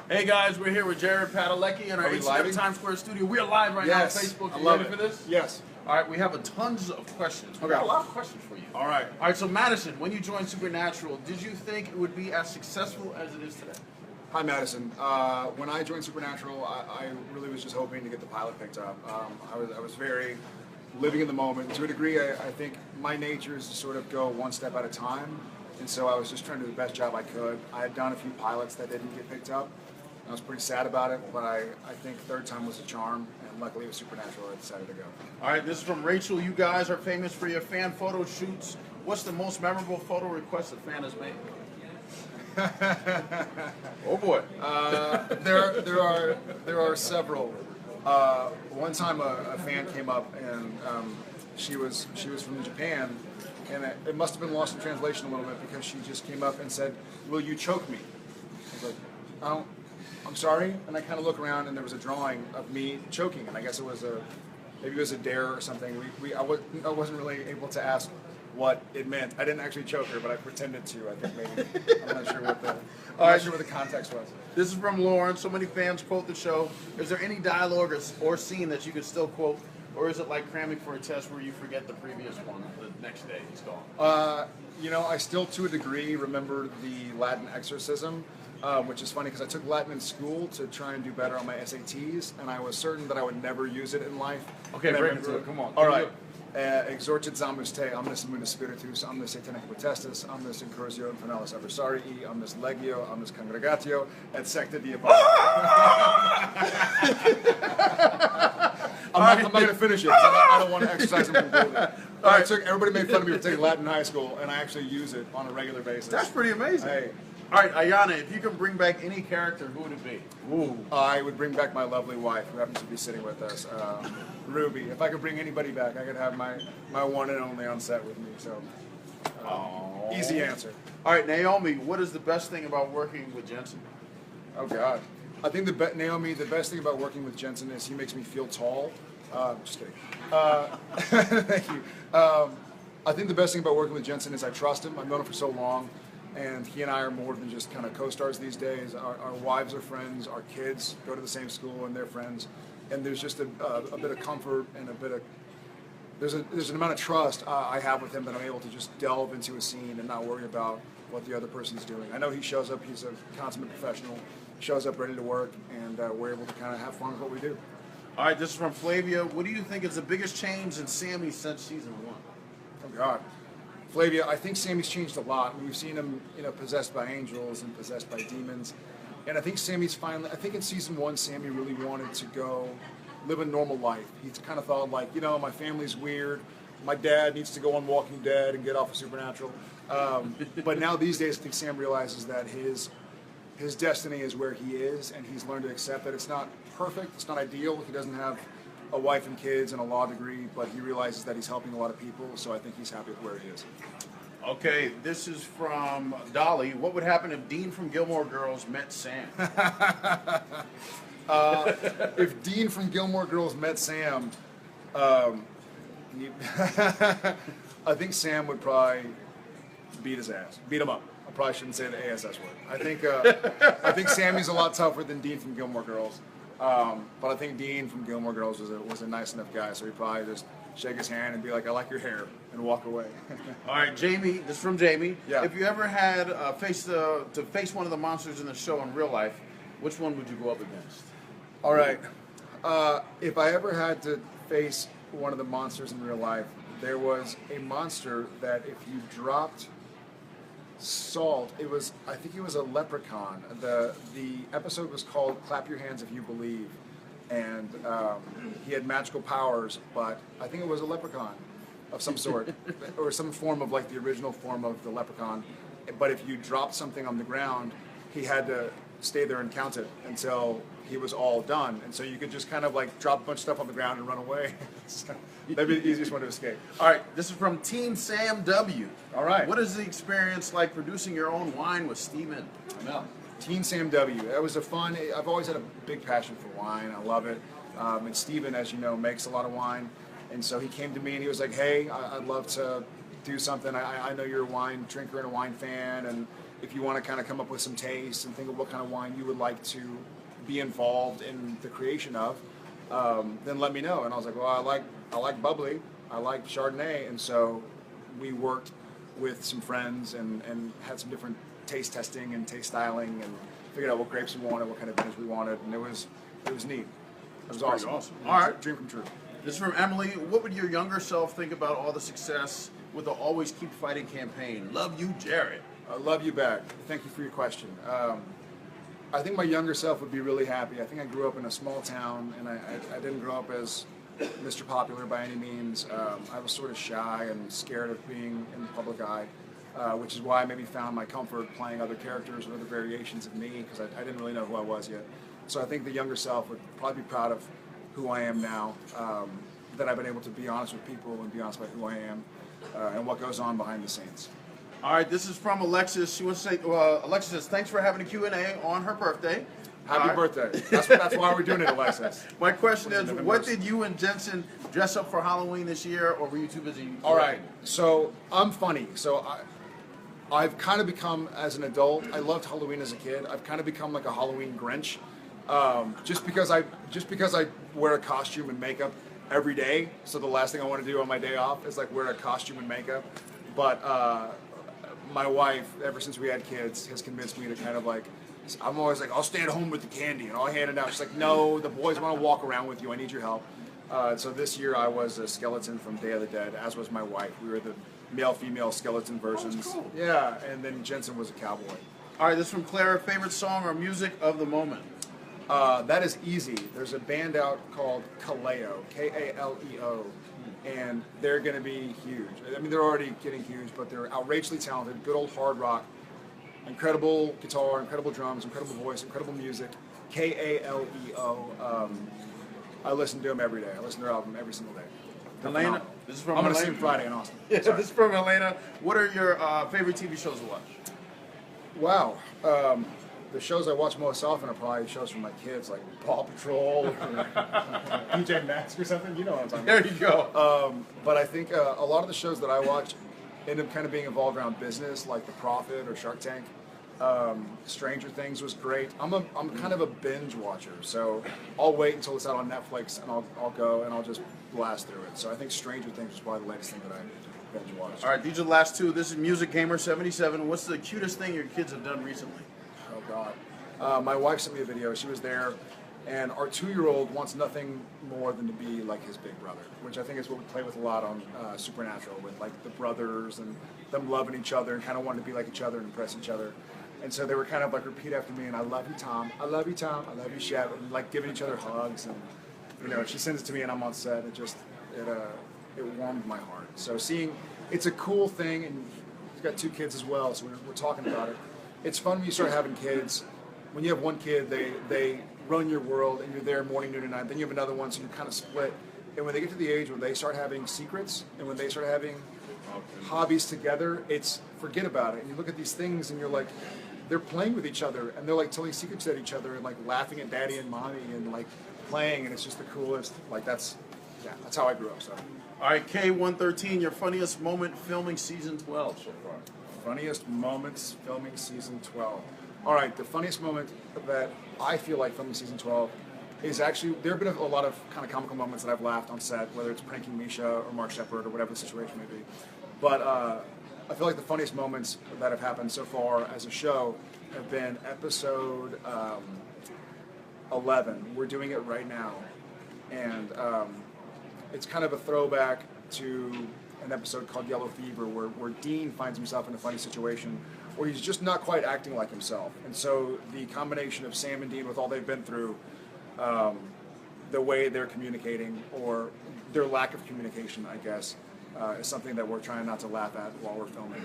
Hey guys, we're here with Jared Padalecki in our HCF Times Square studio. We are live right now on Facebook. You ready for this? Yes. All right, we have tons of questions. We got a lot of questions for you. All right. All right, so Madison, when you joined Supernatural, did you think it would be as successful as it is today? Hi, Madison. When I joined Supernatural, I really was just hoping to get the pilot picked up. I was very living in the moment. To a degree, I think my nature is to sort of go one step at a time. And so I was just trying to do the best job I could. I had done a few pilots that didn't get picked up. I was pretty sad about it, but I think third time was a charm, and luckily it was Supernatural. I decided to go. All right, this is from Rachel. You guys are famous for your fan photo shoots. What's the most memorable photo request a fan has made? Oh boy. There are several. One time a fan came up and she was from Japan, and it must have been lost in translation a little bit because she just came up and said, "Will you choke me?" I was like, "Oh, I'm sorry." And I kind of look around and there was a drawing of me choking, and I guess maybe it was a dare or something. I wasn't really able to ask what it meant. I didn't actually choke her, but I pretended to. I think maybe. I'm not sure what the context was. This is from Lauren. So many fans quote the show. Is there any dialogue or scene that you could still quote, or is it like cramming for a test where you forget the previous one the next day it's gone? I still, to a degree, remember the Latin exorcism, which is funny because I took Latin in school to try and do better on my SATs, and I was certain that I would never use it in life. Okay, break it through. Come on. All right. Exortit zamus te, omnis immunis spiritus, omnis satanic potestas, omnis incursio infernalis adversarii, omnis legio, omnis congregatio, et secta diabolica. I'm not going to finish it because I don't want to exercise them completely. Everybody made fun of me for taking Latin in high school, and I actually use it on a regular basis. That's pretty amazing. Hey. All right, Ayana, if you could bring back any character, who would it be? Ooh. I would bring back my lovely wife, who happens to be sitting with us, Ruby. If I could bring anybody back, I could have my one and only on set with me. So, easy answer. All right, Naomi, what is the best thing about working with Jensen? Oh God, I think Naomi, the best thing about working with Jensen is he makes me feel tall. Just kidding. Thank you. I think the best thing about working with Jensen is I trust him. I've known him for so long. And he and I are more than just kind of co-stars these days. Our wives are friends. Our kids go to the same school, and they're friends. And there's just a bit of comfort and there's an amount of trust I have with him that I'm able to just delve into a scene and not worry about what the other person's doing. I know he shows up. He's a consummate professional. Shows up ready to work, and we're able to kind of have fun with what we do. All right, this is from Flavia. What do you think is the biggest change in Sammy since season 1? Oh God. Flavia, I think Sammy's changed a lot. We've seen him, possessed by angels and possessed by demons. And I think I think in season 1, Sammy really wanted to go live a normal life. He kind of thought like, my family's weird. My dad needs to go on Walking Dead and get off of Supernatural. But now these days, I think Sam realizes that his destiny is where he is, and he's learned to accept that it's not perfect, it's not ideal. He doesn't have a wife and kids and a law degree, but he realizes that he's helping a lot of people, so I think he's happy with where he is. Okay, this is from Dolly. What would happen if Dean from Gilmore Girls met Sam? If Dean from Gilmore Girls met Sam, I think Sam would probably beat his ass, beat him up. I probably shouldn't say the ASS word. I think Sammy's a lot tougher than Dean from Gilmore Girls. But I think Dean from Gilmore Girls was a nice enough guy, so he'd probably just shake his hand and be like, "I like your hair," and walk away. All right, Jamie. This is from Jamie. Yeah. If you ever had to face one of the monsters in the show in real life, which one would you go up against? All right. If I ever had to face one of the monsters in real life, there was a monster that if you dropped salt, I think it was a leprechaun. The episode was called "Clap Your Hands If You Believe," and he had magical powers, but I think it was a leprechaun of some sort, or some form of like the original form of the leprechaun. But if you dropped something on the ground, he had to stay there and count it until he was all done. And so you could just kind of like drop a bunch of stuff on the ground and run away. That'd be the easiest one to escape. All right, this is from Team Sam W. All right. What is the experience like producing your own wine with Steven? Team Sam W. That was I've always had a big passion for wine. I love it. And Steven, as you know, makes a lot of wine. And so he came to me and he was like, "Hey, I'd love to do something. I know you're a wine drinker and a wine fan, and if you want to kind of come up with some tastes and think of what kind of wine you would like to be involved in the creation of, then let me know. And I was like, well, I like bubbly, I like Chardonnay, and so we worked with some friends and had some different taste testing and taste styling and figured out what grapes we wanted, what kind of vintage we wanted, and it was neat. It was awesome. All right. Dream come true. This is from Emily. What would your younger self think about all the success with the Always Keep Fighting campaign? Love you, Jared. I love you back. Thank you for your question. I think my younger self would be really happy. I think I grew up in a small town, and I didn't grow up as Mr. Popular by any means. I was sort of shy and scared of being in the public eye, which is why I maybe found my comfort playing other characters or other variations of me, because I didn't really know who I was yet. So I think the younger self would probably be proud of who I am now, that I've been able to be honest with people and be honest about who I am and what goes on behind the scenes. All right, this is from Alexis. She wants to say, Alexis says, thanks for having a Q&A on her birthday. Happy birthday. That's why we're doing it, Alexis. My question is, what did you and Jensen dress up for Halloween this year, or were you too busy? All right, so I'm funny. So I've kind of become, as an adult, I loved Halloween as a kid. I've kind of become like a Halloween Grinch. Just because I wear a costume and makeup every day, so the last thing I want to do on my day off is like wear a costume and makeup. But my wife, ever since we had kids, has convinced me to kind of like, I'm always like, I'll stay at home with the candy and I'll hand it out. She's like, no, the boys want to walk around with you. I need your help. So this year I was a skeleton from Day of the Dead, as was my wife. We were the male-female skeleton versions. Oh, cool. Yeah, and then Jensen was a cowboy. All right, this is from Clara. Favorite song or music of the moment? That is easy. There's a band out called Kaleo, K-A-L-E-O, and they're going to be huge. I mean, they're already getting huge, but they're outrageously talented, good old hard rock, incredible guitar, incredible drums, incredible voice, incredible music, K-A-L-E-O. I listen to them every day. I listen to their album every single day. Elena, this is from I'm going to Elena. see them Friday in Austin. Yeah, this is from Elena. What are your favorite TV shows to watch? Wow. The shows I watch most often are probably shows from my kids, like Paw Patrol or PJ Masks or something. You know what I'm talking about. There you go. But I think a lot of the shows that I watch end up kind of being involved around business, like The Profit or Shark Tank. Stranger Things was great. I'm kind of a binge watcher, so I'll wait until it's out on Netflix and I'll go and I'll just blast through it. So I think Stranger Things was probably the latest thing that I binge watched. All right, these are the last two. This is Music Gamer 77. What's the cutest thing your kids have done recently? Oh God. My wife sent me a video. She was there, and our 2-year-old wants nothing more than to be like his big brother, which I think is what we play with a lot on Supernatural, with like the brothers and them loving each other and kind of wanting to be like each other and impress each other. And so they were kind of like repeat after me, and I love you, Tom. I love you, Tom. I love you, Shep. And like giving each other hugs, and you know, she sends it to me, and I'm on set. It warmed my heart. So it's a cool thing, and he's got 2 kids as well, so we're talking about it. It's fun when you start having kids. When you have one kid, they run your world, and you're there morning, noon, and night. Then you have another one, so you're kind of split. And when they get to the age where they start having secrets, and when they start having hobbies together, it's forget about it. And you look at these things, and you're like, they're playing with each other, and they're like telling secrets at each other, and like laughing at daddy and mommy, and like playing, and it's just the coolest. Like that's how I grew up. So. All right, K113, your funniest moment filming season 12 so far. Funniest moments filming season 12. All right, the funniest moment that I feel like filming season 12 is actually, there have been a lot of kind of comical moments that I've laughed on set, whether it's pranking Misha or Mark Shepard or whatever the situation may be. But I feel like the funniest moments that have happened so far as a show have been episode 11. We're doing it right now. And it's kind of a throwback to an episode called Yellow Fever, where Dean finds himself in a funny situation where he's just not quite acting like himself. And so the combination of Sam and Dean, with all they've been through, the way they're communicating, or their lack of communication, I guess, is something that we're trying not to laugh at while we're filming.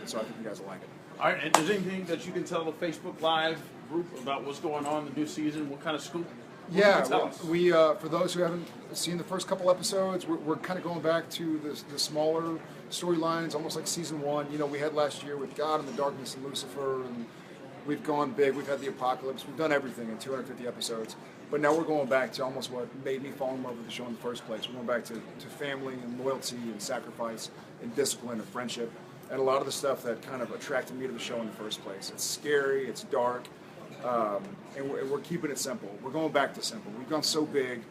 So I think you guys will like it. All right, and is there anything that you can tell the Facebook Live group about what's going on in the new season? What kind of scoop? Yeah, we for those who haven't seen the first couple episodes, we're kind of going back to the smaller storylines, almost like season 1. You know, we had last year with God and the Darkness and Lucifer, and we've gone big. We've had the Apocalypse. We've done everything in 250 episodes. But now we're going back to almost what made me fall in love with the show in the first place. We're going back to family and loyalty and sacrifice and discipline and friendship. and a lot of the stuff that kind of attracted me to the show in the first place. It's scary, it's dark, and we're keeping it simple. We're going back to simple. We've gone so big,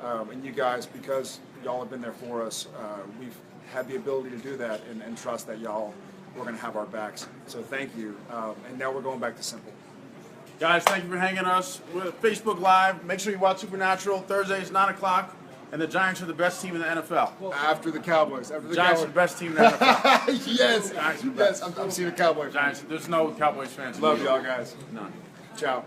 and you guys, because y'all have been there for us, we've had the ability to do that and trust that y'all, we're going to have our backs. So thank you, and now we're going back to simple. Guys, thank you for hanging us. We're at Facebook Live. Make sure you watch Supernatural. Thursdays, 9 o'clock. And the Giants are the best team in the NFL. After the Cowboys. After the Giants are the best team in the NFL. Yes. Giants are the Yes. best. I'm seeing a Cowboy fan. Giants. There's no Cowboys fans. Love y'all guys. None. Ciao.